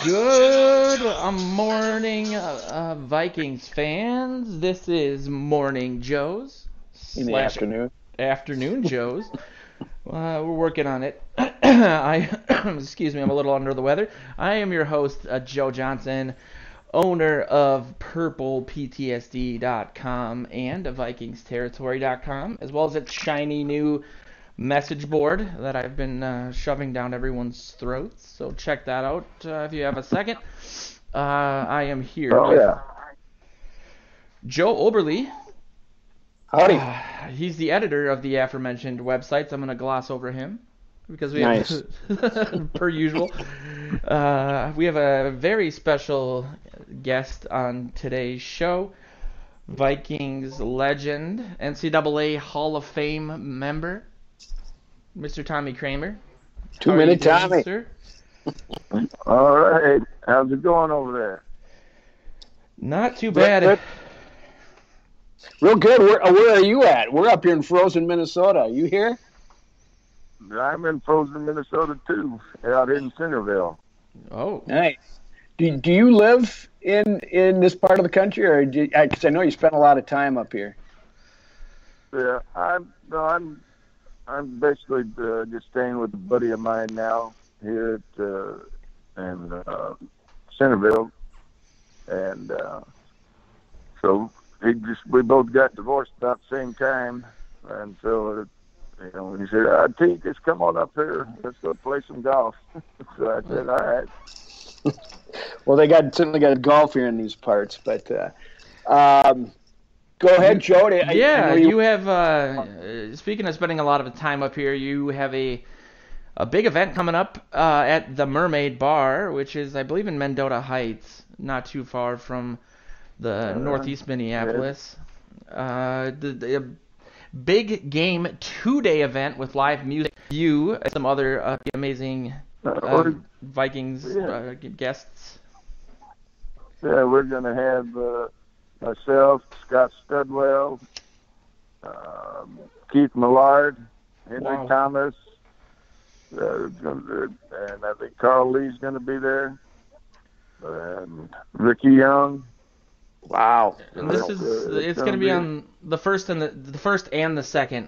Good morning, Vikings fans. This is Morning Joe's In the slash afternoon. Afternoon Joe's. We're working on it. Excuse me, I'm a little under the weather. I am your host, Joe Johnson, owner of PurplePTSD.com and VikingsTerritory.com, as well as its shiny new message board that I've been shoving down everyone's throats. So check that out if you have a second. I am here with Joe Oberly. Howdy. He's the editor of the aforementioned websites. I'm going to gloss over him because we Nice. have, per usual, we have a very special guest on today's show. Vikings legend, NCAA Hall of Fame member, Mr. Tommy Kramer. 2 minute Tommy. Sir? All right. How's it going over there? Not too bad. Good. Real good. Where are you at? We're up here in frozen Minnesota. Are you here? I'm in frozen Minnesota, too, out in Centerville. Oh. Nice. Do you live in this part of the country, or because I know you spent a lot of time up here? Yeah, I'm basically just staying with a buddy of mine now here at in Centerville, and so we both got divorced about the same time, and so he said, "T, just come on up here, let's go play some golf." So I said, "All right." Well, they certainly got golf here in these parts, but go ahead, Joe. Yeah, you have. Speaking of spending a lot of time up here, you have a big event coming up at the Mermaid Bar, which is, I believe, in Mendota Heights, not too far from the northeast Minneapolis. The big game 2-day event with live music. You and some other amazing Vikings guests. Yeah, we're going to have myself, Scott Studwell, Keith Millard, Henry Thomas, and I think Carl Lee's going to be there, and Ricky Young. Wow! And it's going to be on the first and the 2nd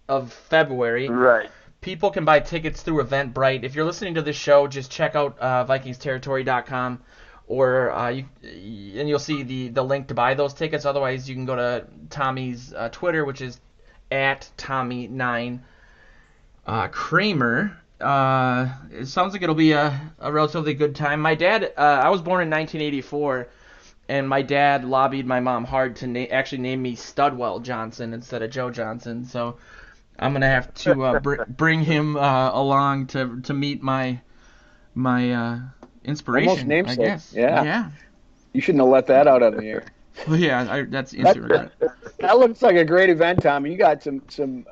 of February. Right. People can buy tickets through Eventbrite. If you're listening to this show, just check out VikingsTerritory.com, and you'll see the link to buy those tickets. Otherwise, you can go to Tommy's Twitter, which is at Tommy9 Kramer. It sounds like it'll be a relatively good time. My dad, I was born in 1984, and my dad lobbied my mom hard to actually name me Studwell Johnson instead of Joe Johnson. So I'm gonna have to bring him along to meet my inspiration. Almost namesake. I guess. Yeah. You shouldn't have let that out on the air. Well, yeah, that's instant. That looks like a great event, Tommy. You got some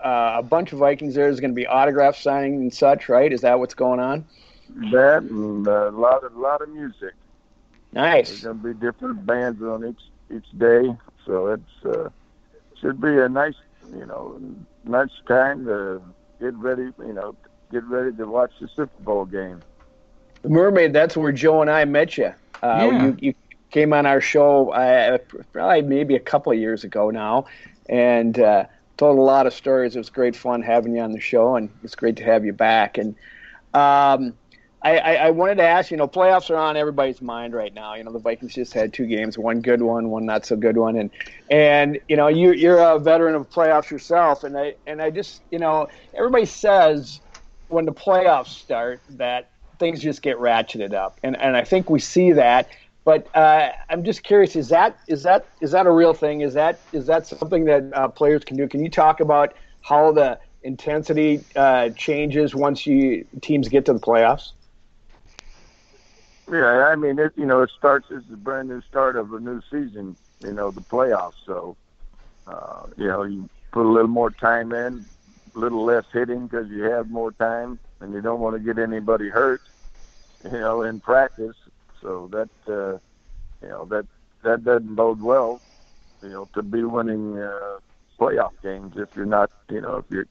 a bunch of Vikings there. There's going to be autograph signing and such, right? Is that what's going on? That and a lot of music. Nice. There's going to be different bands on each day, so it's should be a nice time to get ready to watch the Super Bowl game. The Mermaid, that's where Joe and I met you. You came on our show probably maybe a couple of years ago now, and told a lot of stories. It was great fun having you on the show, and it's great to have you back. And I wanted to ask, playoffs are on everybody's mind right now. The Vikings just had 2 games, one good one not so good one, and you're a veteran of playoffs yourself, and I just everybody says when the playoffs start that things just get ratcheted up, and I think we see that. But I'm just curious: is that a real thing? Is that something that players can do? Can you talk about how the intensity changes once teams get to the playoffs? Yeah, I mean, it starts as a brand new start of a new season. The playoffs. So, you put a little more time in, a little less hitting because you have more time, and you don't want to get anybody hurt. In practice. So that that doesn't bode well, to be winning playoff games if you're not, if you're,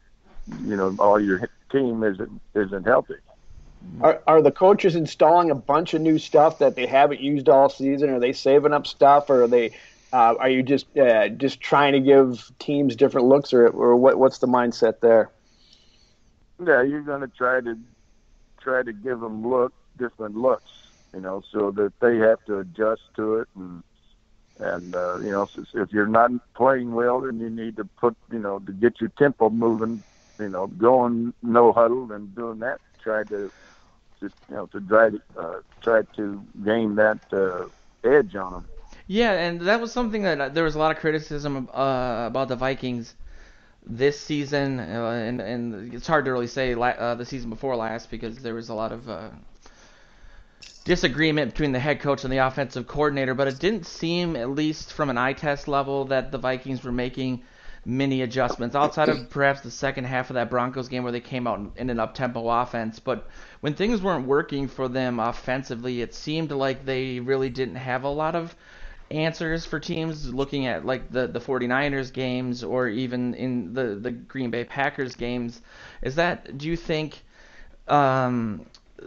all your team isn't healthy. Are the coaches installing a bunch of new stuff that they haven't used all season? Are they saving up stuff, or are you just trying to give teams different looks, or what's the mindset there? Yeah, you're going to try to give them different looks, so that they have to adjust to it, and if you're not playing well, then you need to put, to get your tempo moving, going no huddle and doing that, try to try to gain that edge on them. Yeah, and that was something that there was a lot of criticism about the Vikings this season, and it's hard to really say the season before last because there was a lot of disagreement between the head coach and the offensive coordinator, but it didn't seem, at least from an eye test level, that the Vikings were making many adjustments outside of perhaps the second half of that Broncos game where they came out in an up-tempo offense. But when things weren't working for them offensively, it seemed like they really didn't have a lot of answers for teams. Looking at like the 49ers games or even in the Green Bay Packers games, do you think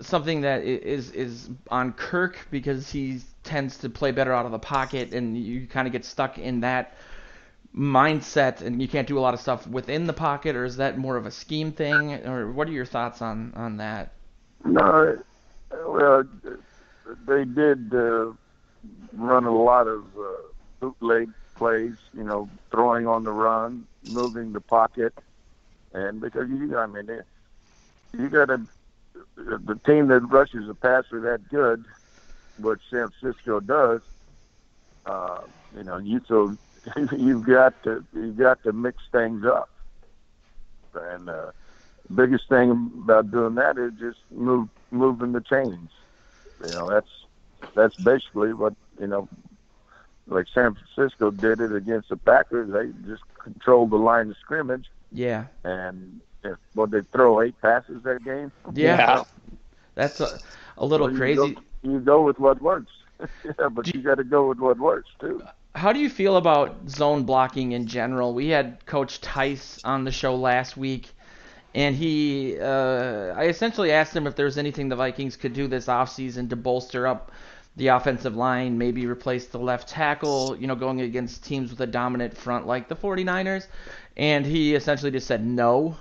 something that is on Kirk because he tends to play better out of the pocket and you kind of get stuck in that mindset and you can't do a lot of stuff within the pocket, or is that more of a scheme thing, or what are your thoughts on that? No, well, they did run a lot of bootleg plays, throwing on the run, moving the pocket, and because you got the team that rushes the passer that good, which San Francisco does, you've got to mix things up, and the biggest thing about doing that is just moving the chains. That's basically what like San Francisco did it against the Packers. They just controlled the line of scrimmage. Yeah. And they throw 8 passes that game? Yeah. That's a little crazy. You go with what works. Yeah, but you got to go with what works too. How do you feel about zone blocking in general? We had Coach Tice on the show last week, and I essentially asked him if there was anything the Vikings could do this offseason to bolster up the offensive line, maybe replace the left tackle, going against teams with a dominant front like the 49ers. And he essentially just said no.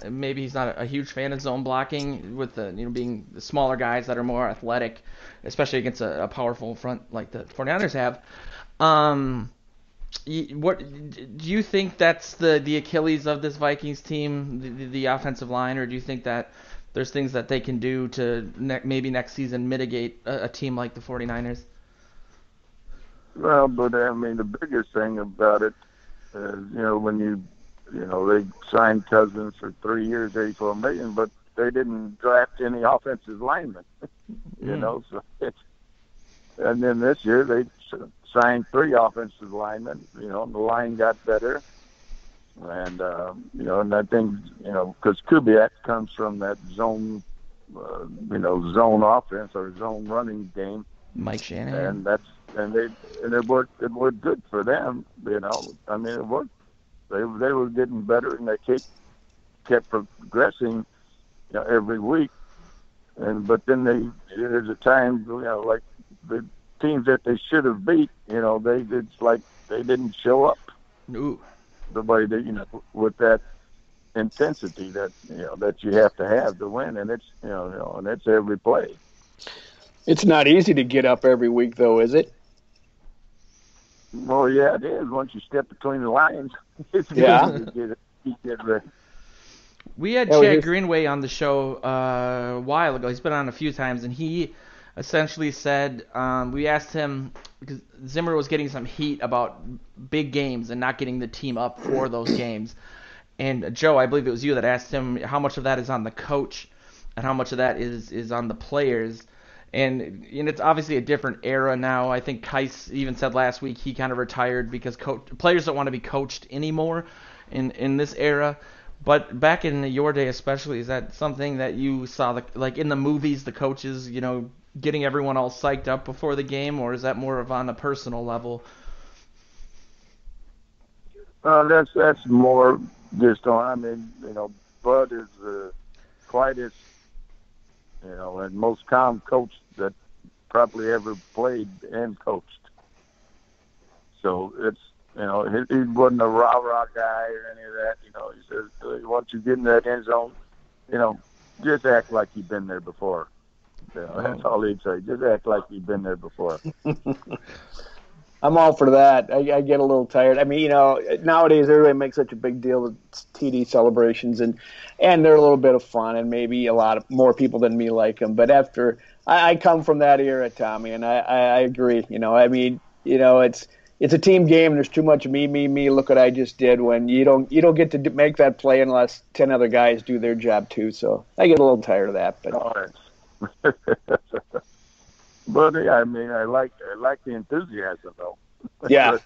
Maybe he's not a huge fan of zone blocking with the being the smaller guys that are more athletic, especially against a powerful front like the 49ers have. What do you think that's the Achilles of this Vikings team, the offensive line, or do you think that there's things that they can do to maybe next season mitigate a team like the 49ers? Well, but the biggest thing about it is, when they signed Cousins for 3 years, $84 million, but they didn't draft any offensive linemen, so and then this year they signed 3 offensive linemen, and the line got better. And, and I think, because Kubiak comes from that zone offense or zone running game. Mike Shanahan. And it worked good for them, it worked. They were getting better and they kept progressing, every week. But then there's a time, like the teams that they should have beat, it's like they didn't show up. Ooh. The way that with that intensity that that you have to win, and it's and it's every play. It's not easy to get up every week, though, is it? Well, yeah, it is. Once you step between the lines, it's easy to get ready. We had Chad Greenway on the show a while ago. He's been on a few times, and he essentially said, we asked him, because Zimmer was getting some heat about big games and not getting the team up for those games. And Joe, I believe it was you that asked him how much of that is on the coach and how much of that is on the players. And it's obviously a different era now. I think Kais even said last week he kind of retired because players don't want to be coached anymore in this era. But back in your day especially, is that something that you saw, like in the movies, the coaches, getting everyone all psyched up before the game, or is that more of on a personal level? That's more just on. Bud is quite as and most calm coach that probably ever played and coached. So it's, he wasn't a rah-rah guy or any of that. He says, once you get in that end zone, just act like you've been there before. That's all he'd say. Just act like you've been there before. I'm all for that. I get a little tired. I mean, nowadays everybody makes such a big deal of TD celebrations, and they're a little bit of fun, and maybe a lot of more people than me like them. But after I come from that era, Tommy, and I agree. It's a team game. There's too much me. Look what I just did. When you don't get to make that play unless 10 other guys do their job too. So I get a little tired of that. But but yeah, I mean, I like the enthusiasm though. Yeah.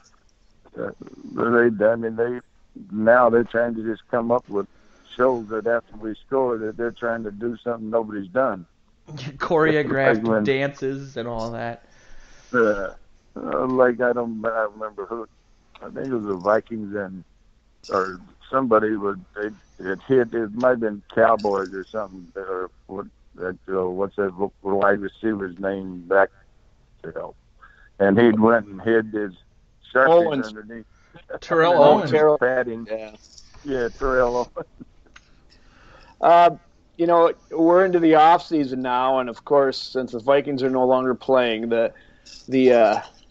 Now they're trying to just come up with shows that after we score that they're trying to do something nobody's done. Choreographed dances and all that. I remember who. I think it was the Vikings or somebody it hit. It might have been Cowboys or something. Or what's that wide receiver's name back? And he'd went and hid his Sharpies underneath. Terrell Owens. Padding. Yeah, Terrell Owens. We're into the off season now, and of course, since the Vikings are no longer playing, the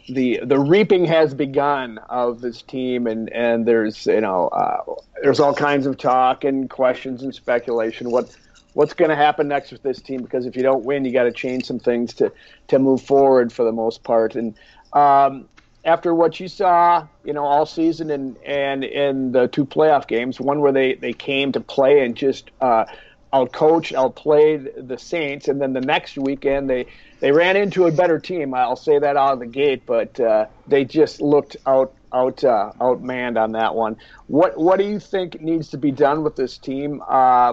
reaping has begun of this team, and there's all kinds of talk and questions and speculation. What's going to happen next with this team? Because if you don't win, you got to change some things to move forward for the most part. And after what you saw, all season and in the two playoff games, one where they came to play and just outplay the Saints, and then the next weekend they ran into a better team. I'll say that out of the gate, but they just looked outmanned on that one. What do you think needs to be done with this team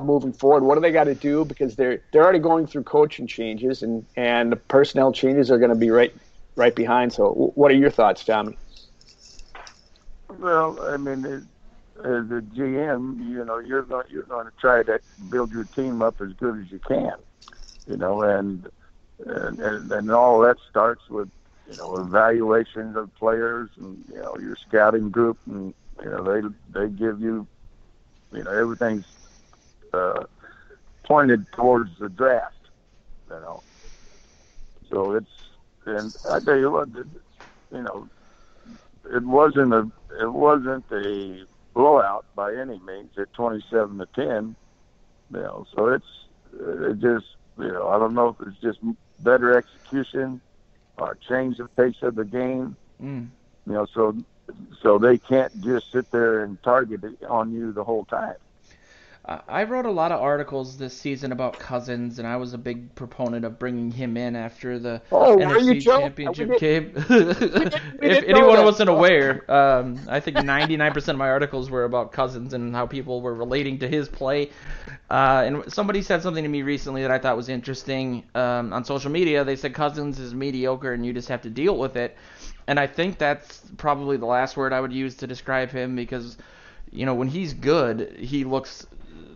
moving forward? What do they got to do? Because they're already going through coaching changes, and the personnel changes are going to be right behind. So what are your thoughts, Tommy? Well, I mean, as a GM, you're going to try to build your team up as good as you can, and all that starts with evaluations of players and your scouting group, and they give you everything's pointed towards the draft, so and I tell you what, it wasn't a blowout by any means at 27-10, so it just I don't know if it's just better execution or change the pace of the game, so they can't just sit there and target it on you the whole time. I wrote a lot of articles this season about Cousins, and I was a big proponent of bringing him in after the NFC Championship game. If anyone wasn't aware, I think 99% of my articles were about Cousins and how people were relating to his play. And somebody said something to me recently that I thought was interesting on social media. They said Cousins is mediocre and you just have to deal with it. And I think that's probably the last word I would use to describe him, because when he's good, he looks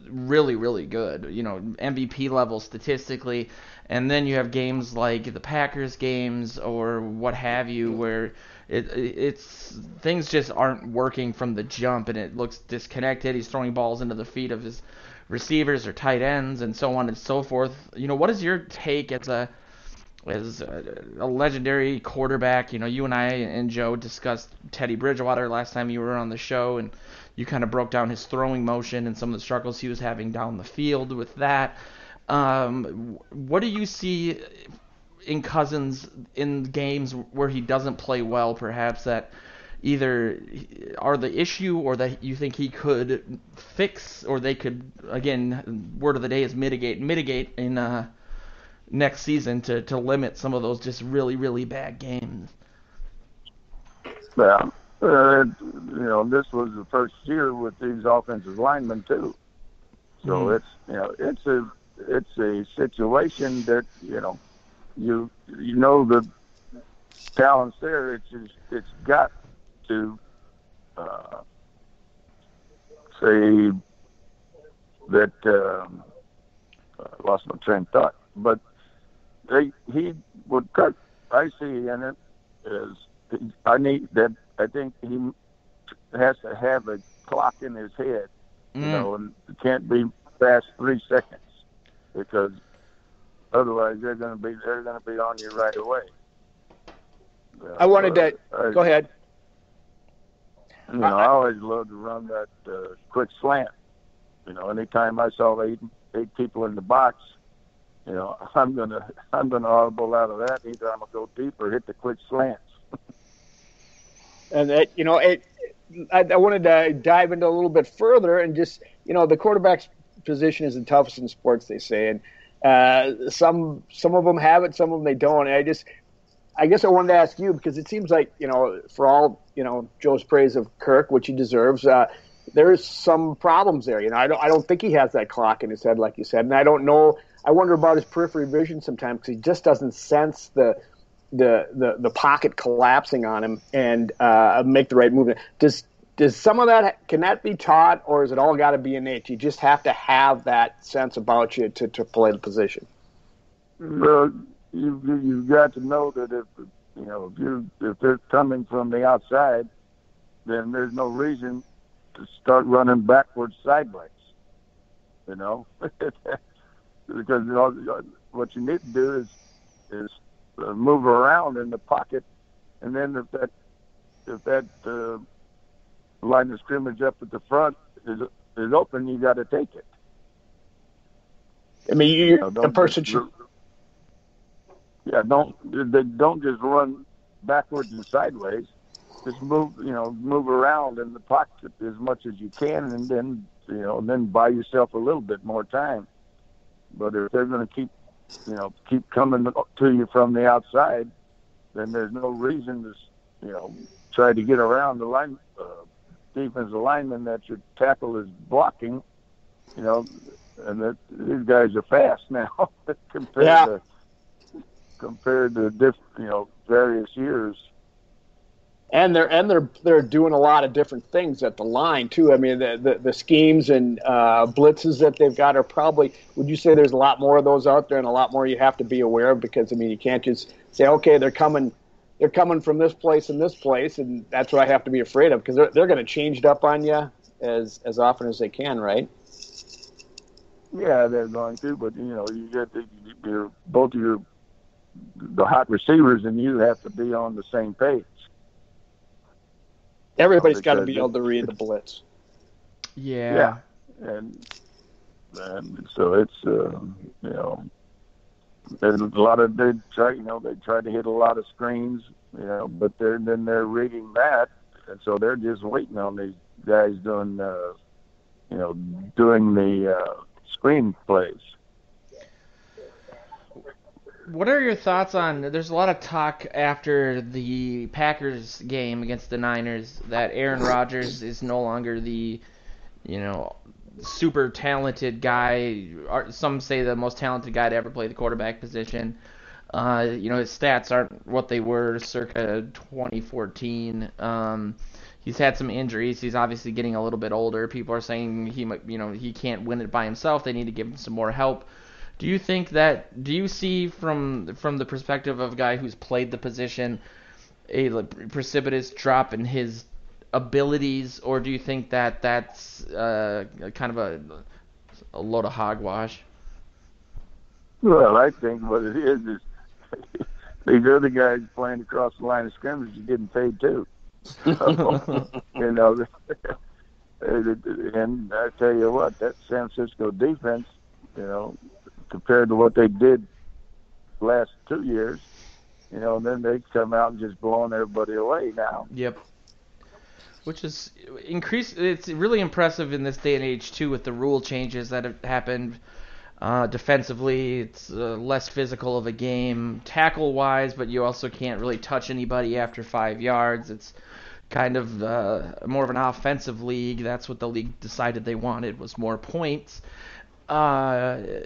really, really good, MVP level statistically. And then you have games like the Packers games or what have you, where it's things just aren't working from the jump and it looks disconnected. He's throwing balls into the feet of his receivers or tight ends and so on and so forth. What is your take as a legendary quarterback? You and I and Joe discussed Teddy Bridgewater last time you were on the show, and you kind of broke down his throwing motion and some of the struggles he was having down the field with that. What do you see in Cousins in games where he doesn't play well, perhaps, that either are the issue or that you think he could fix, or they could, again, word of the day is mitigate in next season to limit some of those just really, really bad games? Yeah. This was the first year with these offensive linemen too, so it's a situation that the talent's there. It's got to say that I lost my train of thought. but he what Kirk I see in it is I think he has to have a clock in his head, and it can't be past 3 seconds because otherwise they're going to be on you right away. I wanted to go ahead. I always love to run that quick slant. Anytime I saw eight people in the box, I'm gonna audible out of that. Either I'm gonna go deep or hit the quick slants. And I wanted to dive into a little bit further and just the quarterback's position is the toughest in sports, they say, and some of them have it, some of them they don't. And I guess I wanted to ask you because it seems like for all Joe's praise of Kirk, which he deserves, there is some problems there. I don't think he has that clock in his head like you said, and I don't know. I wonder about his periphery vision sometimes because he just doesn't sense the pocket collapsing on him and make the right movement. Does some of that, can that be taught, or is it all got to be innate? You just have to have that sense about you to play the position. Well, you've got to know that if they're coming from the outside, then there's no reason to start running backwards sideways. Because what you need to do is move around in the pocket, and then if that line of scrimmage up at the front is open, you got to take it. I mean, the person should. Yeah, don't just run backwards and sideways. Just move around in the pocket as much as you can, and then buy yourself a little bit more time. But if they're going to keep coming to you from the outside, then there's no reason to try to get around the defensive lineman that your tackle is blocking. And that these guys are fast now compared to various years. And they're doing a lot of different things at the line too. I mean, the schemes and blitzes that they've got are probably. Would you say there's a lot more of those out there, and a lot more you have to be aware of? Because you can't just say, okay, they're coming from this place and this place, and that's what I have to be afraid of, because they're going to change it up on you as often as they can, right? Yeah, they're going to, but you get both of the hot receivers and you have to be on the same page. Everybody's got to be able to read the blitz. Yeah. And so it's there's a lot of they try to hit a lot of screens, but they're reading that, and so they're just waiting on these guys doing the screen plays. What are your thoughts on? There's a lot of talk after the Packers game against the Niners that Aaron Rodgers is no longer the, super talented guy. Some say the most talented guy to ever play the quarterback position. His stats aren't what they were circa 2014. He's had some injuries. He's obviously getting a little bit older. People are saying he can't win it by himself. They need to give him some more help. Do you see from the perspective of a guy who's played the position a precipitous drop in his abilities, or do you think that that's kind of a load of hogwash? Well, I think what it is these other guys playing across the line of scrimmage are getting paid too. And I tell you what, that San Francisco defense, compared to what they did last 2 years, then they come out and just blowing everybody away now. Yep. Which is increased. It's really impressive in this day and age too, with the rule changes that have happened defensively. It's less physical of a game tackle-wise, but you also can't really touch anybody after 5 yards. It's kind of more of an offensive league. That's what the league decided they wanted, was more points. So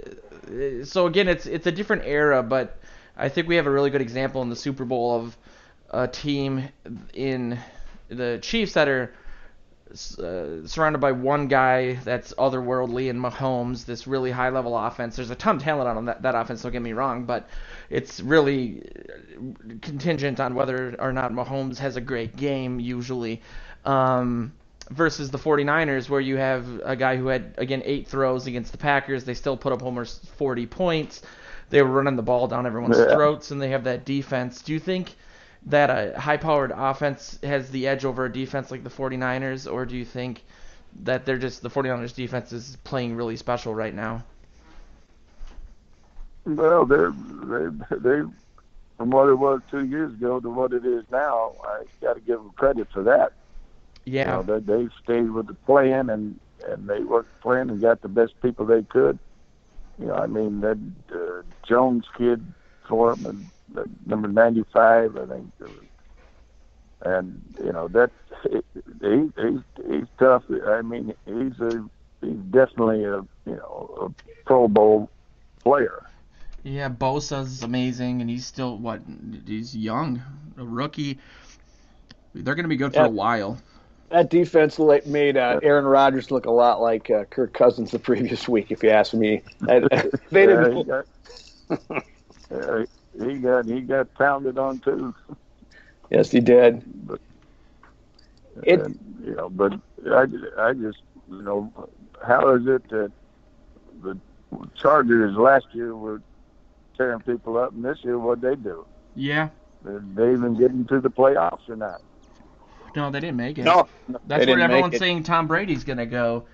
again, it's a different era, but I think we have a really good example in the Super Bowl of a team in the Chiefs that are surrounded by one guy that's otherworldly in Mahomes, this really high-level offense. There's a ton of talent on that offense, don't get me wrong, but it's really contingent on whether or not Mahomes has a great game usually. Versus the 49ers, where you have a guy who had, again, 8 throws against the Packers. They still put up almost 40 points. They were running the ball down everyone's throats, and they have that defense. Do you think that a high-powered offense has the edge over a defense like the 49ers, or do you think that the 49ers defense is playing really special right now? Well, they from what it was 2 years ago to what it is now, I got to give them credit for that. Yeah. You know, they stayed with the plan and they worked the plan and got the best people they could. You know, I mean, that Jones kid for them, and number 95, I think. And, you know, he's tough. I mean, he's definitely a Pro Bowl player. Yeah, Bosa's amazing, and he's still, he's young, a rookie. They're going to be good for a while. That defense made Aaron Rodgers look a lot like Kirk Cousins the previous week, if you ask me. They didn't. He got pounded on too. Yes, he did. But I just how is it that the Chargers last year were tearing people up, and this year what'd they do? Yeah. Did they even get into the playoffs or not? No, they didn't make it. No, that's where everyone's saying Tom Brady's going to go.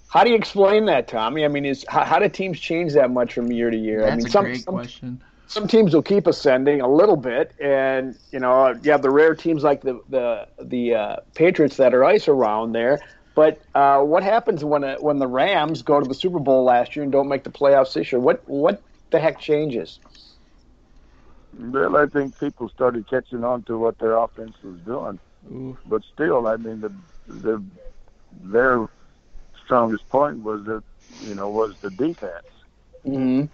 How do you explain that, Tommy? I mean, how do teams change that much from year to year? That's a great question. Some teams will keep ascending a little bit, and you have the rare teams like the Patriots that are ice around there. But what happens when the Rams go to the Super Bowl last year and don't make the playoffs this year? What the heck changes? Well, I think people started catching on to what their offense was doing. Ooh. But still, I mean, their strongest point was the defense. Mm-hmm.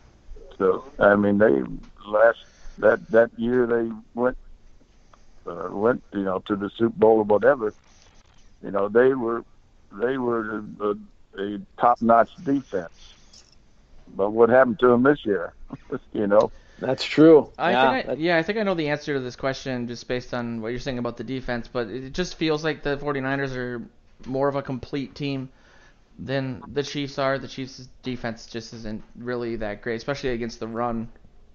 So I mean, that year they went to the Super Bowl or whatever. You know, they were a top-notch defense. But what happened to them this year? That's true. I think I know the answer to this question just based on what you're saying about the defense, but it just feels like the 49ers are more of a complete team than the Chiefs are. The Chiefs' defense just isn't really that great, especially against the run,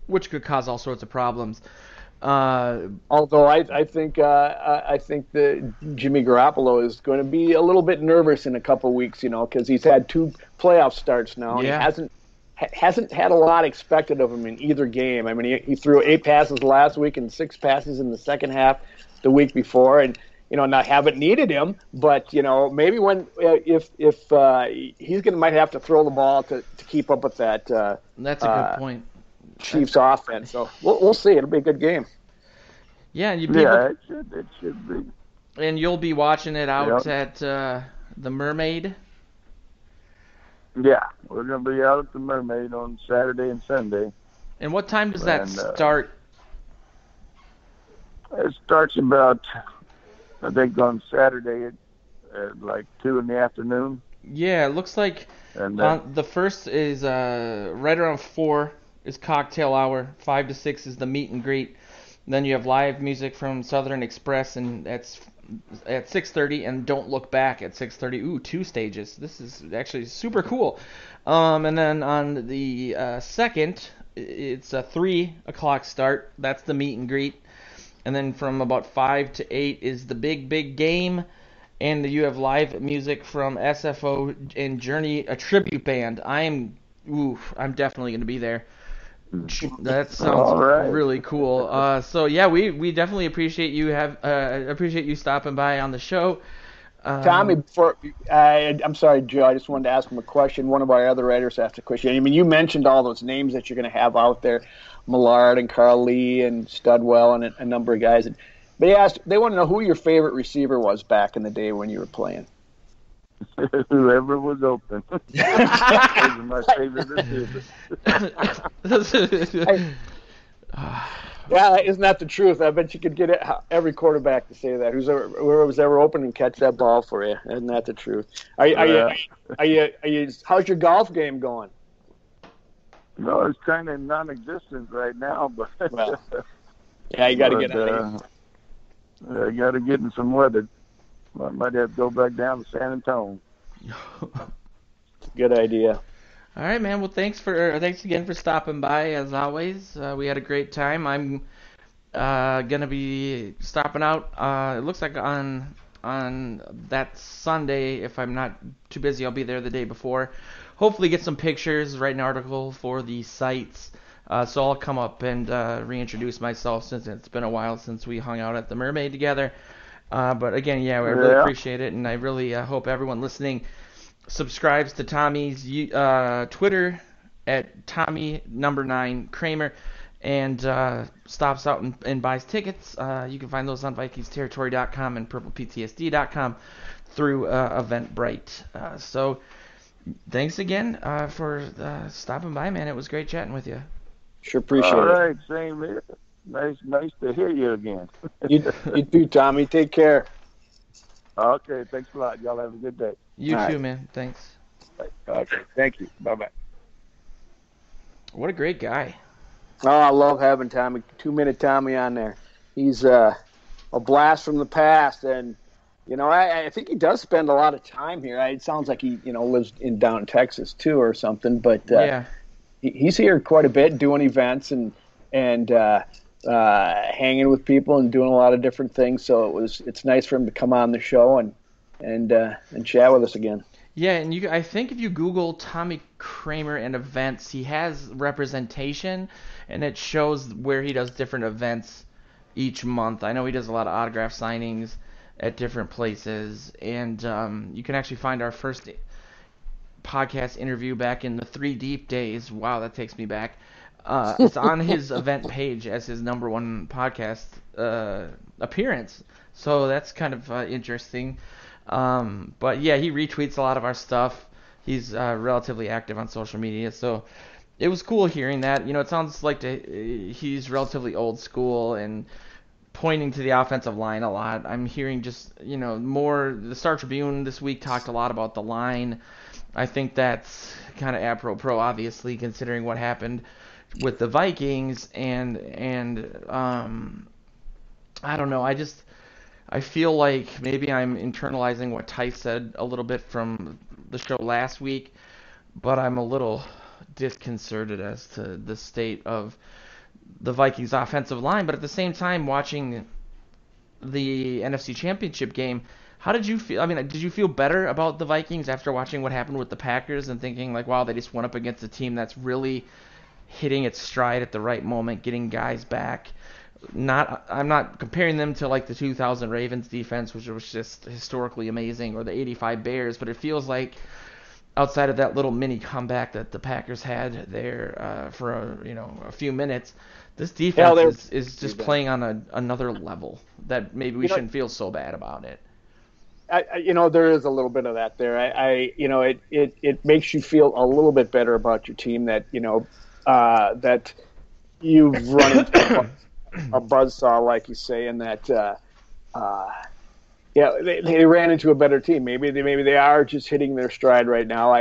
which could cause all sorts of problems. Although I think that Jimmy Garoppolo is going to be a little bit nervous in a couple weeks, because he's had 2 playoff starts now. Yeah. And he hasn't had a lot expected of him in either game. I mean, he threw 8 passes last week and 6 passes in the second half the week before, and not haven't needed him, but maybe if he's might have to throw the ball to keep up with that. That's a good point. Chiefs offense. So we'll see. It'll be a good game. Yeah, it should be. And you'll be watching it out at the Mermaid. Yeah, we're going to be out at the Mermaid on Saturday and Sunday. And what time does that start? It starts about, I think, on Saturday at like 2 in the afternoon. Yeah, it looks like the first is right around 4 is cocktail hour. 5 to 6 is the meet and greet. And then you have live music from Southern Express, and that's at 6:30, and Don't Look Back at 6:30. Ooh, 2 stages. This is actually super cool. And then on the second, it's a 3 o'clock start. That's the meet and greet. And then from about 5 to 8 is the big game. And you have live music from SFO and Journey, a tribute band. I'm definitely going to be there. That sounds really cool. So yeah, we definitely appreciate you stopping by on the show. Tommy, I'm sorry, Joe. I just wanted to ask him a question. One of our other writers asked a question. I mean, you mentioned all those names that you're going to have out there, Millard and Carl Lee and Studwell and a number of guys. And they want to know who your favorite receiver was back in the day when you were playing. Whoever was open. Those are my favorite receivers. Yeah, isn't that the truth? I bet you could get every quarterback to say that. Whoever's ever open and catch that ball for you. Isn't that the truth? How's your golf game going? No, it's kind of non-existent right now, but well, yeah, you got to get out. I got to get in some weather. I might have to go back down to San Antonio. Good idea. All right, man. Well, thanks again for stopping by. As always, we had a great time. I'm gonna be stopping out. It looks like on that Sunday. If I'm not too busy, I'll be there the day before. Hopefully, get some pictures, write an article for the sites. So I'll come up and reintroduce myself since it's been a while since we hung out at the Mermaid together. But again, I really appreciate it, and I really hope everyone listening subscribes to Tommy's Twitter at Tommy9 Kramer and stops out and buys tickets. You can find those on VikingsTerritory.com and PurplePTSD.com through Eventbrite. So thanks again for stopping by, man. It was great chatting with you. Sure appreciate it. All right, same here. Nice to hear you again. You too, Tommy. Take care. Okay, thanks a lot. Y'all have a good day. You too, man. Thanks. Okay, thank you. Bye-bye. What a great guy. Oh, I love having Tommy, 2-minute Tommy on there. He's a blast from the past, and I think he does spend a lot of time here. It sounds like he lives down in Texas too or something, but he's here quite a bit doing events and hanging with people and doing a lot of different things. So it's nice for him to come on the show and chat with us again. Yeah, and I think if you Google Tommy Kramer and events, he has representation, and it shows where he does different events each month. I know he does a lot of autograph signings at different places, and you can actually find our first podcast interview back in the 3 Deep days. Wow, that takes me back. It's on his event page as his #1 podcast appearance, so that's kind of interesting. But yeah, he retweets a lot of our stuff. He's relatively active on social media, so it was cool hearing that. It sounds like he's relatively old school and pointing to the offensive line a lot. I'm hearing just more. The Star Tribune this week talked a lot about the line. I think that's kind of apropos, obviously, considering what happened with the Vikings, and I don't know. I feel like maybe I'm internalizing what Tice said a little bit from the show last week, but I'm a little disconcerted as to the state of the Vikings offensive line. But at the same time, watching the NFC Championship game, how did you feel? I mean, did you feel better about the Vikings after watching what happened with the Packers and thinking like, wow, they just went up against a team that's really hitting its stride at the right moment, getting guys back? I'm not comparing them to like the 2000 Ravens defense, which was just historically amazing, or the 85 Bears, but it feels like outside of that little mini comeback that the Packers had there for a few minutes, this defense is just playing on another level that maybe we shouldn't feel so bad about it. There is a little bit of that there. It makes you feel a little bit better about your team that that you've run into a buzzsaw, like you say, and that they ran into a better team. Maybe they are just hitting their stride right now.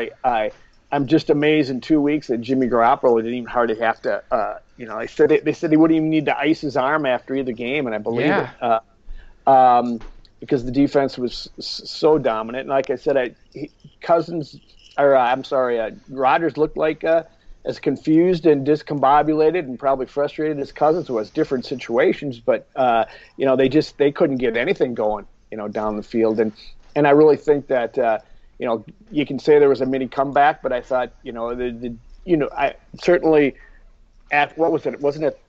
I'm just amazed in 2 weeks that Jimmy Garoppolo didn't even hardly have to. They said he wouldn't even need to ice his arm after either game, and I believe it. Because the defense was so dominant. And like I said, Rodgers looked like as confused and discombobulated and probably frustrated as Cousins was. Different situations, but they couldn't get anything going, down the field. And I really think that you can say there was a mini comeback, but I thought I certainly at what was it? Wasn't it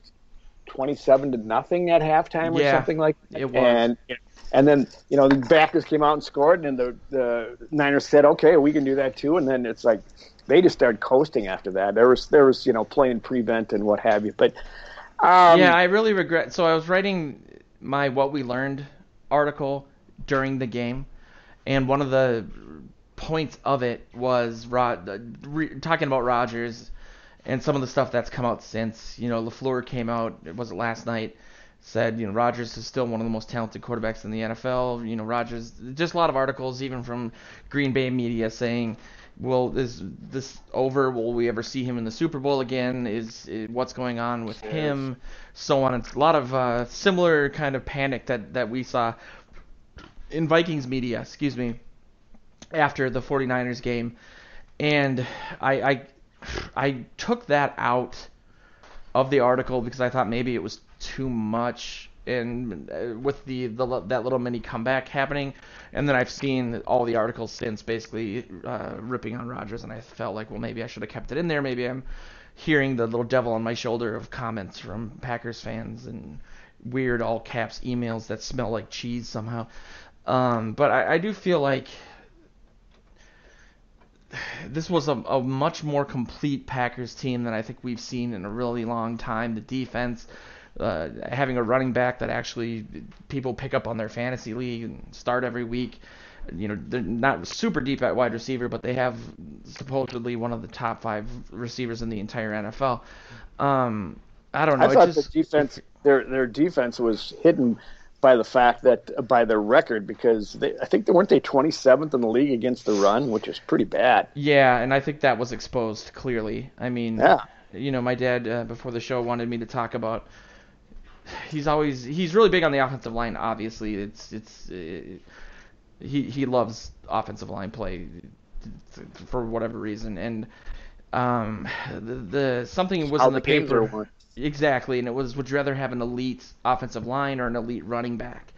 27-0 at halftime or something like that? It was. And then, the backers came out and scored, and then the Niners said, okay, we can do that too. And then it's like they just started coasting after that. There was playing prevent and what have you. But I really regret. So I was writing my What We Learned article during the game, and one of the points of it was talking about Rodgers and some of the stuff that's come out since. LaFleur came out, was it last night, said, Rodgers is still one of the most talented quarterbacks in the NFL. Rodgers, just a lot of articles, even from Green Bay media, saying, well, is this over? Will we ever see him in the Super Bowl again? Is what's going on with him? So on. It's a lot of similar kind of panic that we saw in Vikings media, after the 49ers game. And I took that out of the article because I thought maybe it was too much, and with that little mini comeback happening, and then I've seen all the articles since basically ripping on Rodgers, and I felt like, well, maybe I should have kept it in there. Maybe I'm hearing the little devil on my shoulder of comments from Packers fans and weird all caps emails that smell like cheese somehow. But I do feel like this was a much more complete Packers team than I think we've seen in a really long time. The defense, having a running back that actually people pick up on their fantasy league and start every week. They're not super deep at wide receiver, but they have supposedly one of the top 5 receivers in the entire NFL. I don't know. I thought the defense, their defense was hidden by the fact that by their record, because I think weren't they 27th in the league against the run, which is pretty bad. Yeah, and I think that was exposed clearly. I mean, my dad before the show wanted me to talk about. He's really big on the offensive line. Obviously, he loves offensive line play for whatever reason, and the something was in the paper. Exactly, and it was, would you rather have an elite offensive line or an elite running back?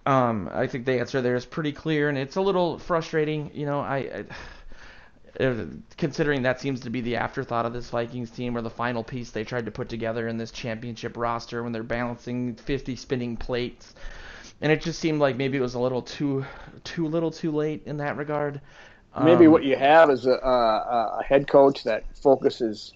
I think the answer there is pretty clear, and it's a little frustrating. Considering that seems to be the afterthought of this Vikings team, or the final piece they tried to put together in this championship roster when they're balancing 50 spinning plates. And it just seemed like maybe it was a little too late in that regard. Maybe what you have is a head coach that focuses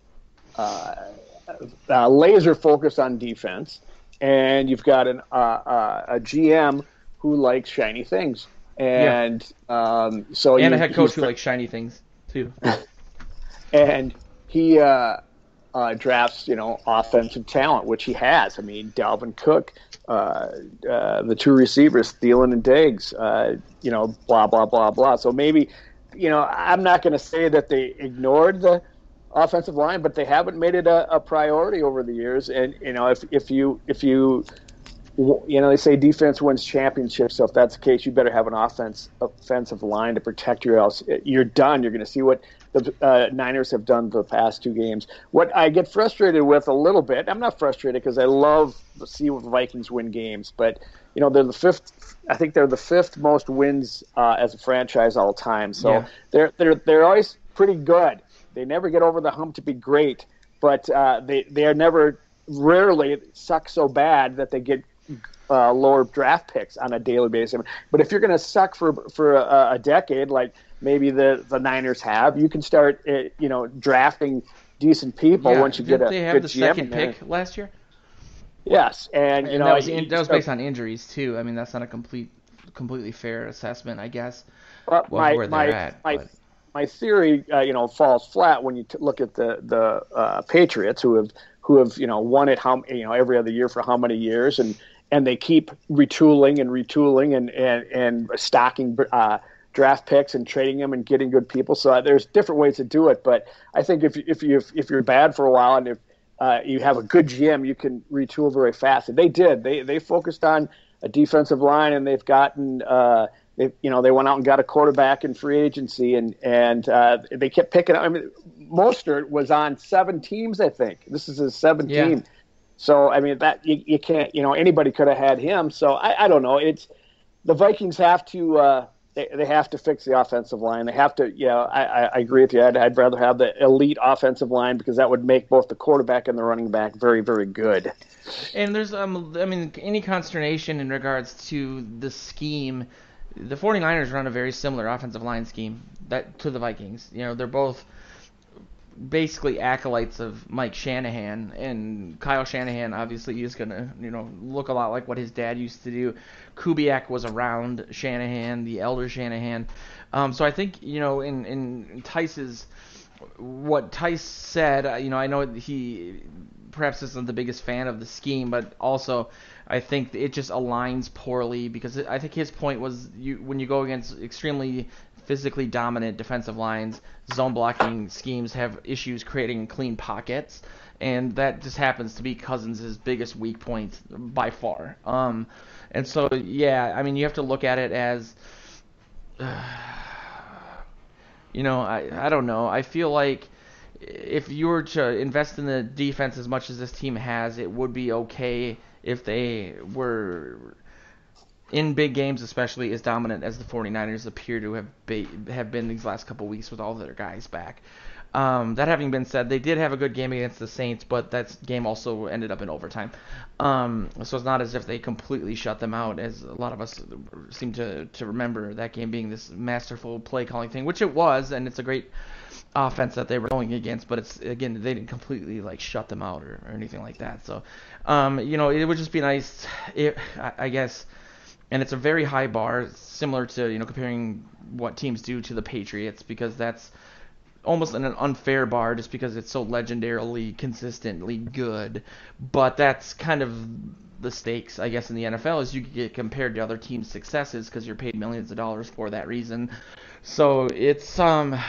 laser focus on defense, and you've got a GM who likes shiny things, and a head coach who likes shiny things too. And he drafts offensive talent, which he has. I mean, Dalvin Cook, the 2 receivers, Thielen and Diggs, blah blah blah blah. So maybe, I'm not going to say that they ignored the offensive line, but they haven't made it a priority over the years. And if you they say defense wins championships, so if that's the case, you better have an offensive line to protect you, or else you're done. You're going to see what the Niners have done the past 2 games. What I get frustrated with a little bit, I'm not frustrated because I love to see the Vikings win games, but they're the 5th. I think they're the 5th most wins as a franchise all time. So they're always pretty good. They never get over the hump to be great, but they are rarely suck so bad that they get lower draft picks on a daily basis. But if you're going to suck for a decade, like maybe the Niners have, you can start drafting decent people once you get a good GM. Didn't they have the second pick last year? Yes, and that was based on injuries too. I mean, that's not a completely fair assessment, I guess. Where they're at. My theory, falls flat when you look at the Patriots, who have won it every other year for how many years, and they keep retooling and stocking draft picks and trading them and getting good people. So there's different ways to do it, but I think if you're bad for a while and if you have a good GM, you can retool very fast. And they did. They focused on a defensive line, and they've gotten. They went out and got a quarterback in free agency, and they kept picking up. I mean, Mostert was on 7 teams, I think. This is his 7th team. So, I mean, that you can't, anybody could have had him. So, I don't know. It's the Vikings have to they have to fix the offensive line. They have to, I agree with you. I'd rather have the elite offensive line because that would make both the quarterback and the running back very, very good. And there's, any consternation in regards to the scheme. The 49ers run a very similar offensive line scheme to the Vikings. They're both basically acolytes of Mike Shanahan, and Kyle Shanahan obviously is going to, look a lot like what his dad used to do. Kubiak was around Shanahan, the elder Shanahan. So I think, in Tice's what Tice said, I know he perhaps isn't the biggest fan of the scheme, but also I think it just aligns poorly because I think his point was when you go against extremely physically dominant defensive lines, zone blocking schemes have issues creating clean pockets, and that just happens to be Cousins' biggest weak point by far. And so, yeah, I mean, you have to look at it as, I don't know. I feel like if you were to invest in the defense as much as this team has, it would be okay if they were in big games, especially as dominant as the 49ers appear to have been these last couple weeks with all their guys back. That having been said, they did have a good game against the Saints, but that game also ended up in overtime. So it's not as if they completely shut them out, as a lot of us seem to remember that game being this masterful play calling thing, which it was, and it's a great offense that they were going against, but it's, again, they didn't completely shut them out or anything like that. So, it would just be nice, I guess. And it's a very high bar, similar to comparing what teams do to the Patriots, because that's almost an unfair bar just because it's so legendarily consistently good. But that's kind of the stakes, I guess, in the NFL, is you get compared to other teams' successes because you're paid millions of dollars for that reason. So it's a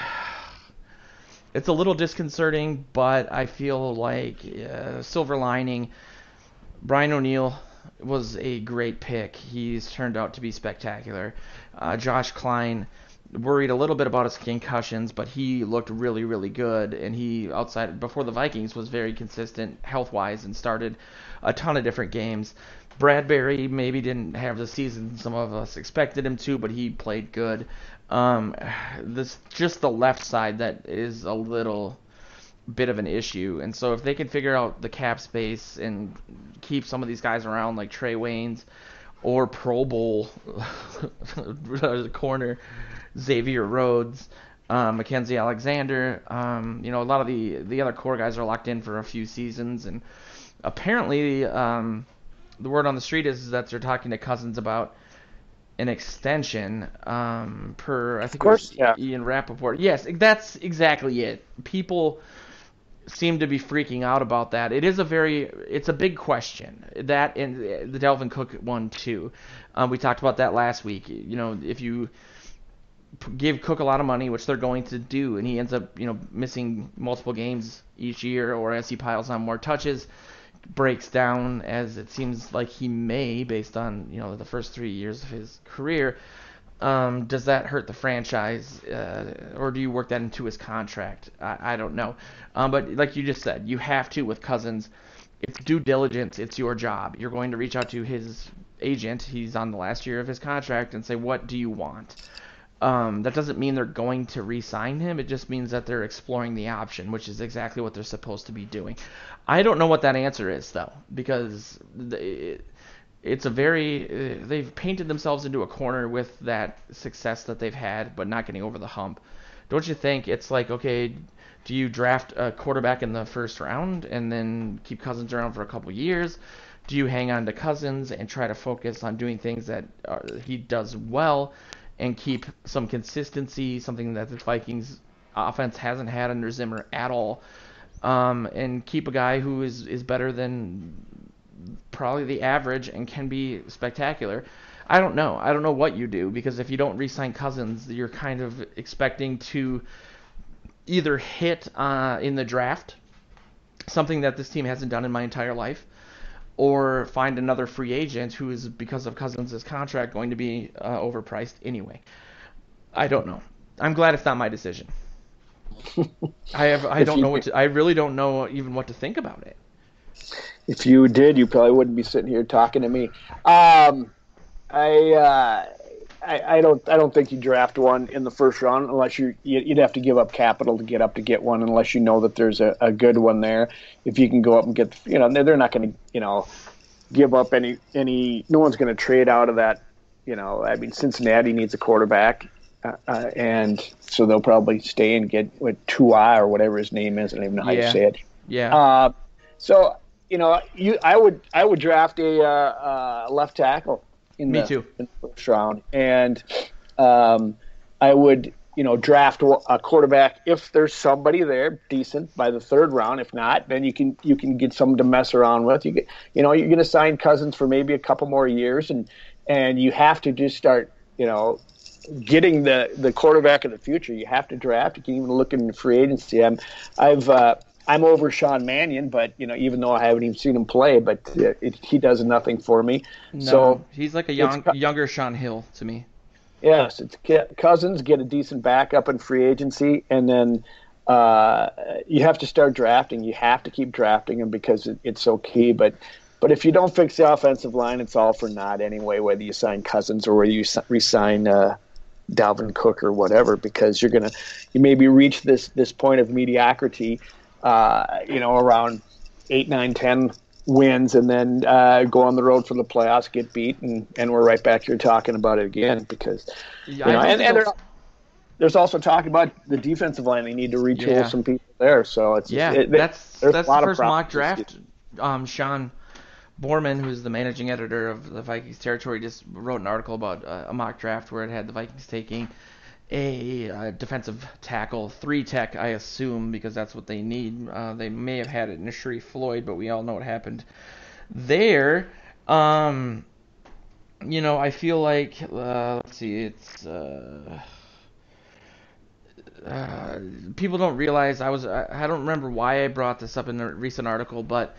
little disconcerting, but I feel like silver lining, Brian O'Neill was a great pick. He's turned out to be spectacular. Josh Klein, worried a little bit about his concussions, but he looked really, really good, and he, before the Vikings, was very consistent health-wise and started a ton of different games. Bradbury maybe didn't have the season some of us expected him to, but he played good. Just the left side that is a little bit of an issue, and so if they can figure out the cap space and keep some of these guys around like Trey Waynes or Pro Bowl corner Xavier Rhodes, Mackenzie Alexander, a lot of the other core guys are locked in for a few seasons, and apparently the word on the street is that they're talking to Cousins about an extension per, I think it was Ian Rappaport. Yes, that's exactly it. People seem to be freaking out about that. It's a big question. That and the Dalvin Cook one too. We talked about that last week. If you give Cook a lot of money, which they're going to do, and he ends up missing multiple games each year, or as he piles on more touches, breaks down as it seems like he may, based on the first 3 years of his career. Does that hurt the franchise, or do you work that into his contract? I don't know. But like you just said, you have to with Cousins. It's due diligence. It's your job. You're going to reach out to his agent. He's on the last year of his contract and say, what do you want? That doesn't mean they're going to re-sign him. It just means that they're exploring the option, which is exactly what they're supposed to be doing. I don't know what that answer is, though, because they've painted themselves into a corner with that success that they've had, but not getting over the hump. Don't you think it's like, okay, do you draft a quarterback in the first round and then keep Cousins around for a couple years? Do you hang on to Cousins and try to focus on doing things that he does well and keep some consistency, something that the Vikings offense hasn't had under Zimmer at all, and keep a guy who is better than probably the average and can be spectacular? I don't know. I don't know what you do, because if you don't re-sign Cousins, you're kind of expecting to either hit in the draft, something that this team hasn't done in my entire life, or find another free agent who is, because of Cousins' contract, going to be overpriced anyway. I don't know. I'm glad it's not my decision. I really don't know even what to think about it. If you did, you probably wouldn't be sitting here talking to me. I don't think you draft one in the first round unless you'd have to give up capital to get one, unless you know that there's a good one there. If you can go up and get, they're not going to, give up any. No one's going to trade out of that. Cincinnati needs a quarterback, and so they'll probably stay and get with Tua or whatever his name is. I don't even know how you say it. Yeah. So I would draft a left tackle in the first round, and I would draft a quarterback if there's somebody there decent by the third round. If not, then you can get someone to mess around with. You're going to sign Cousins for maybe a couple more years, and you have to just start, getting the quarterback of the future. You have to draft. You can even look in free agency. I'm over Sean Mannion, but even though I haven't even seen him play, but he does nothing for me. No, so he's like a younger Sean Hill to me. Yes, it's Cousins, get a decent backup in free agency, and then you have to start drafting. You have to keep drafting him because it's so key. But if you don't fix the offensive line, it's all for naught anyway, whether you sign Cousins or whether you re-sign Dalvin Cook or whatever, because you maybe reach this point of mediocrity, around 8, 9, 10 wins, and then go on the road for the playoffs, get beat, and we're right back here talking about it again because there's also talking about the defensive line. They need to retool some people there. So that's the first mock draft. Sean Borman, who's the managing editor of the Vikings territory, just wrote an article about a mock draft where it had the Vikings taking a defensive tackle, 3-tech, I assume, because that's what they need. They may have had it in a Sharif Floyd, but we all know what happened there. I feel like, let's see, it's people don't realize I don't remember why I brought this up in a recent article, but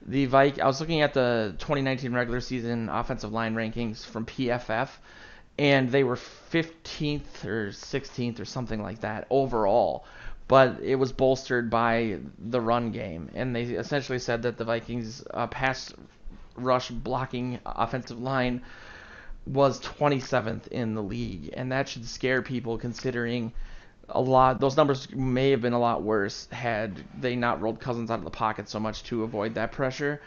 I was looking at the 2019 regular season offensive line rankings from PFF, and they were 15th or 16th or something like that overall. But it was bolstered by the run game. And they essentially said that the Vikings' pass rush blocking offensive line was 27th in the league. And that should scare people, considering those numbers may have been a lot worse had they not rolled Cousins out of the pocket so much to avoid that pressure.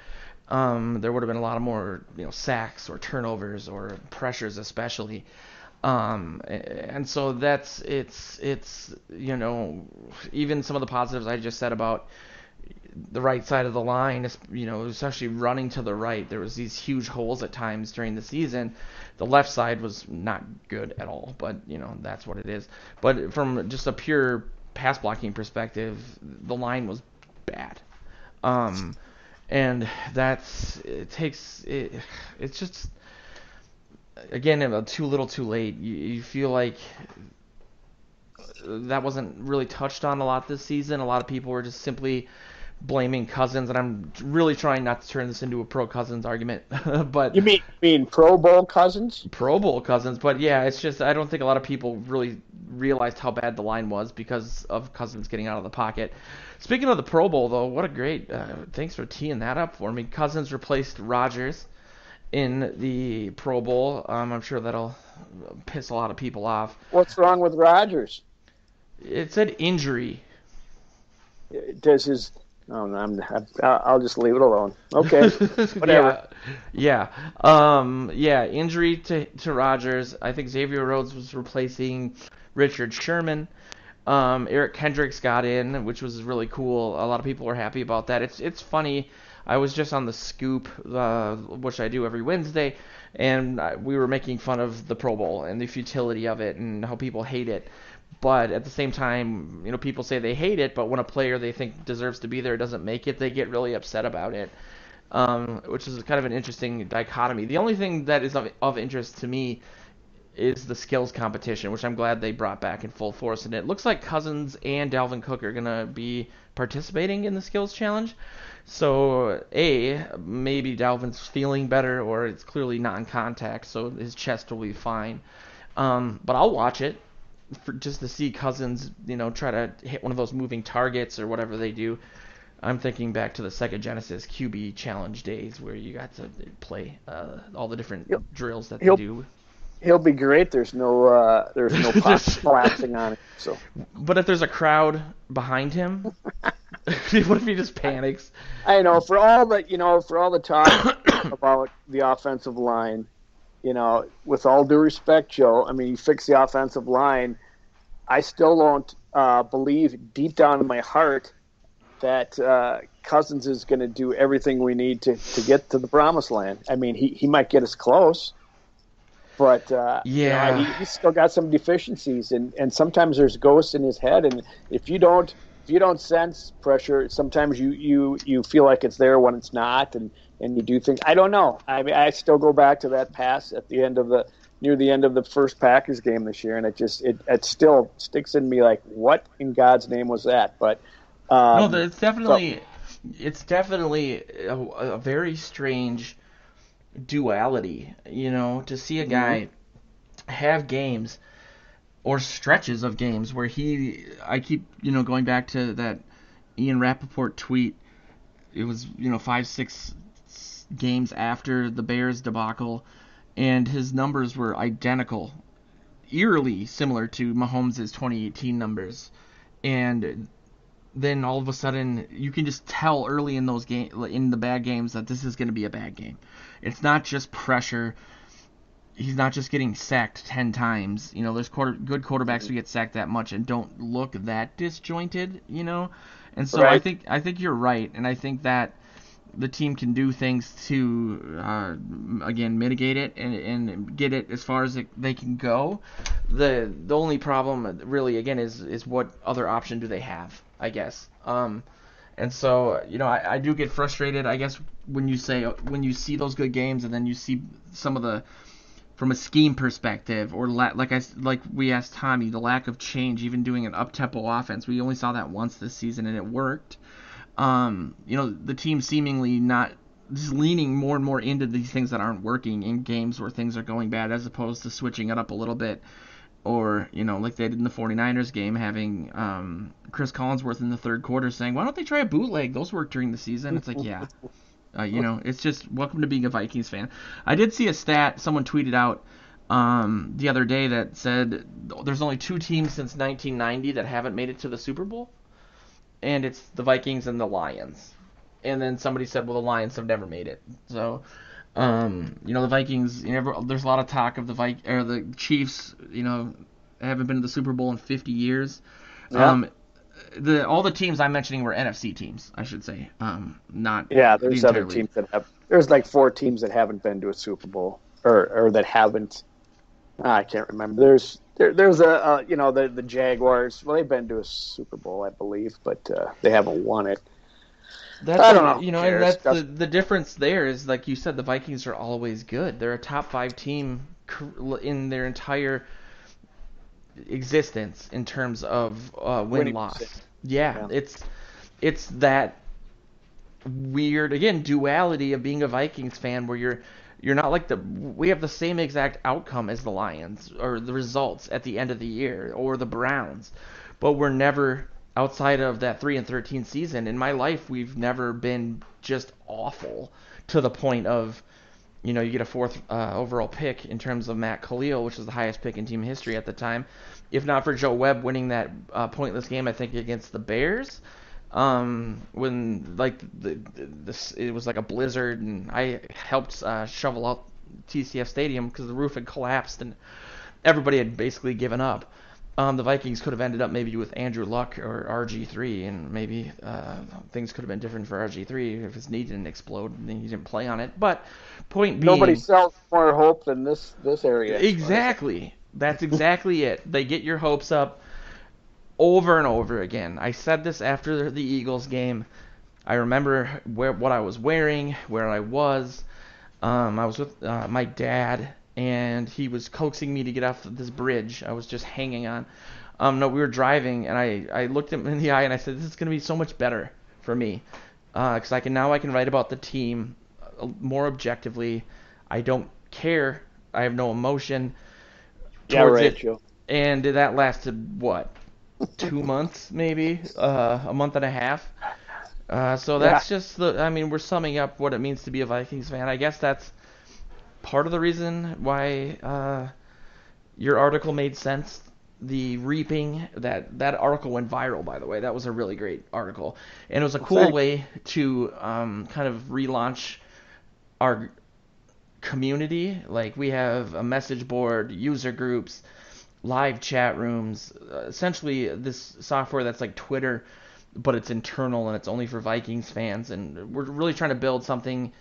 There would have been a lot of more, sacks or turnovers or pressures, especially. And so it's even some of the positives I just said about the right side of the line, especially running to the right. There was these huge holes at times during the season. The left side was not good at all, but that's what it is. But from just a pure pass blocking perspective, the line was bad. And it's just, again, too little too late. You feel like that wasn't really touched on a lot this season. A lot of people were just simply blaming Cousins, and I'm really trying not to turn this into a pro Cousins argument. But you mean Pro Bowl Cousins? Pro Bowl Cousins, but yeah, it's just I don't think a lot of people really realized how bad the line was because of Cousins getting out of the pocket. Speaking of the Pro Bowl, though, what a great thanks for teeing that up for me. Cousins replaced Rodgers in the Pro Bowl. I'm sure that'll piss a lot of people off. What's wrong with Rodgers? It said injury. Does his... Oh, no, I'll just leave it alone. Okay, whatever. Yeah. Injury to Rodgers. I think Xavier Rhodes was replacing Richard Sherman. Eric Kendricks got in, which was really cool. A lot of people were happy about that. It's funny. I was just on the Scoop, which I do every Wednesday, and we were making fun of the Pro Bowl and the futility of it and how people hate it. But at the same time, people say they hate it, but when a player they think deserves to be there doesn't make it, they get really upset about it, which is kind of an interesting dichotomy. The only thing that is of interest to me is the skills competition, which I'm glad they brought back in full force. And it looks like Cousins and Dalvin Cook are going to be participating in the skills challenge. So, maybe Dalvin's feeling better, or it's clearly non-contact, so his chest will be fine. But I'll watch it just to see Cousins, try to hit one of those moving targets or whatever they do. I'm thinking back to the Sega Genesis QB challenge days where you got to play all the different drills that they do. He'll be great. There's no pots collapsing on it. So, but if there's a crowd behind him, what if he just panics? I know for all the talk about the offensive line, with all due respect, Joe, I mean, you fix the offensive line. I still don't believe deep down in my heart that Cousins is going to do everything we need to get to the promised land. I mean, he might get us close. But Yeah. he's still got some deficiencies, and sometimes there's ghosts in his head, and if you don't sense pressure, sometimes you feel like it's there when it's not, and you do things. I don't know. I mean, I still go back to that pass at the end of the near the end of the first Packers game this year, and it still sticks in me like, what in God's name was that? But No, um, so it's definitely a very strange duality, to see a mhm. guy have games or stretches of games where I keep, going back to that Ian Rappaport tweet. It was, 5, 6 games after the Bears debacle, and his numbers were identical, eerily similar to Mahomes' 2018 numbers. And then all of a sudden, you can just tell early in in the bad games, that this is going to be a bad game. It's not just pressure. He's not just getting sacked 10 times. There's good quarterbacks who get sacked that much and don't look that disjointed. And so I Right. think you're right, and I think that the team can do things to again mitigate it and get it as far as they can go. The only problem really again is what other option do they have, I guess. And so I do get frustrated, I guess, when you see those good games and then you see some of the, from a scheme perspective, or like we asked Tommy, the lack of change, even doing an up-tempo offense. We only saw that once this season, and it worked. The team seemingly not just leaning more and more into these things that aren't working in games where things are going bad, as opposed to switching it up a little bit, or like they did in the 49ers game, having Chris Collinsworth in the third quarter saying, "Why don't they try a bootleg? Those work during the season." It's like, yeah. It's just welcome to being a Vikings fan. I did see a stat someone tweeted out the other day that said there's only 2 teams since 1990 that haven't made it to the Super Bowl, and it's the Vikings and the Lions. And then somebody said, well, the Lions have never made it. So, the Vikings. There's a lot of talk of the Chiefs. Haven't been to the Super Bowl in 50 years. Yeah. Um, all the teams I'm mentioning were NFC teams, I should say, not Yeah, the there's entire other league. teams that have. There's like 4 teams that haven't been to a Super Bowl, or that haven't. I can't remember. There's the Jaguars. Well, they've been to a Super Bowl, I believe, but they haven't won it. That's I a don't know. Who and cares? that's the difference there is, like you said, the Vikings are always good. They're a top 5 team in their entire existence in terms of win Winning loss. percentage. Yeah, Yeah. it's that weird again duality of being a Vikings fan where you're not like we have the same exact outcome as the Lions or the results at the end of the year or the Browns, but we're never outside of that 3-13 season. In my life, we've never been just awful to the point of you get a 4th overall pick in terms of Matt Khalil, which was the highest pick in team history at the time. If not for Joe Webb winning that pointless game, I think against the Bears, when like it was like a blizzard, and I helped shovel out TCF Stadium because the roof had collapsed and everybody had basically given up. The Vikings could have ended up maybe with Andrew Luck or RG3, and maybe things could have been different for RG3 if his knee didn't explode and he didn't play on it. But point Nobody being, sells more hope than this area, as far as exactly, that's exactly it. They get your hopes up over and over again. I said this after the Eagles game. I remember what I was wearing, where I was. I was with my dad, and he was coaxing me to get off this bridge. I was just hanging on. No, we were driving, and I looked him in the eye, and I said, "This is going to be so much better for me, because I can write about the team more objectively. I don't care. I have no emotion yeah, towards right, it." Joe. And that lasted what, 2 months, maybe a month and a half. So Yeah, that's just I mean, we're summing up what it means to be a Vikings fan. I guess that's part of the reason why your article made sense. The reaping, that article went viral, by the way. That was a really great article, and it was a well, cool thanks. way to kind of relaunch our community. Like, we have a message board, user groups, live chat rooms, essentially this software that's like Twitter, but it's internal and it's only for Vikings fans. And we're really trying to build something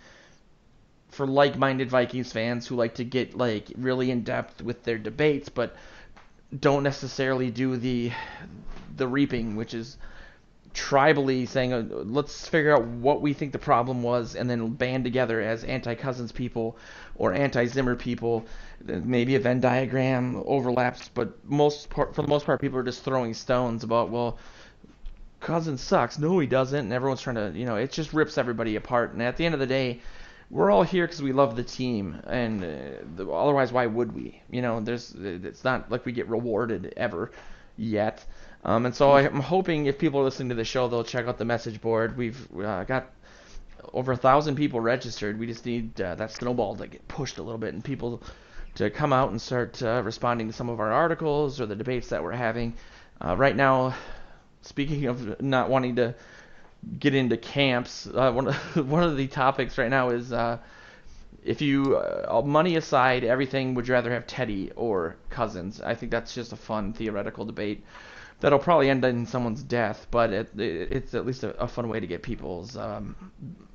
for like-minded Vikings fans who like to get like really in depth with their debates, but don't necessarily do the reaping, which is tribally saying, let's figure out what we think the problem was and then band together as anti-Cousins people or anti-Zimmer people. Maybe a Venn diagram overlaps, but for the most part, people are just throwing stones about, well, Cousins sucks. No, he doesn't. And everyone's trying to, it just rips everybody apart. And at the end of the day, we're all here because we love the team, and otherwise, why would we? It's not like we get rewarded ever yet. And so I'm hoping if people are listening to the show, they'll check out the message board. We've got over 1,000 people registered. We just need that snowball to get pushed a little bit and people to come out and start responding to some of our articles or the debates that we're having. Right now, speaking of not wanting to get into camps, one of the topics right now is if you, money aside, everything, would you rather have Teddy or Cousins? I think that's just a fun theoretical debate that'll probably end in someone's death, but it's at least a fun way to get people's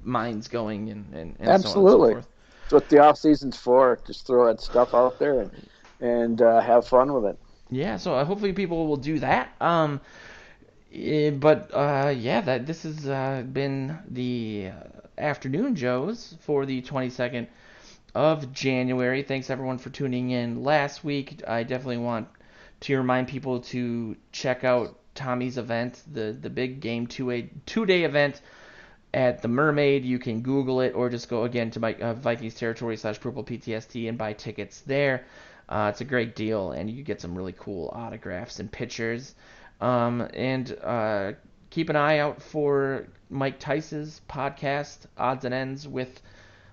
minds going and Absolutely. So on and so forth. That's what the off season's for. Just throw that stuff out there and have fun with it. Yeah, so hopefully people will do that. This has been the Afternoon Joes for the 22nd of January. Thanks everyone for tuning in last week. I definitely want to remind people to check out Tommy's event, the big game two-day event at the Mermaid. You can Google it or just go again to Vikings Territory /Purple PTSD and buy tickets there. It's a great deal, and you get some really cool autographs and pictures. And keep an eye out for Mike Tice's podcast, Odds and Ends with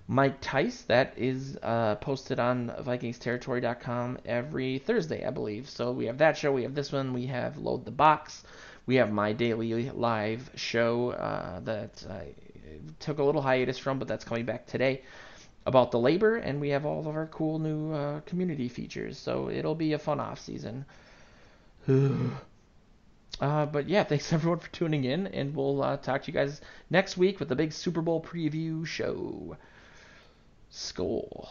Mike Tice. That is posted on VikingsTerritory.com every Thursday, I believe. So we have that show, we have this one, we have Load the Box, we have my daily live show that I took a little hiatus from, but that's coming back today, about the labor, and we have all of our cool new community features. So it'll be a fun off season. But yeah, thanks everyone for tuning in, and we'll talk to you guys next week with the big Super Bowl preview show. Skol.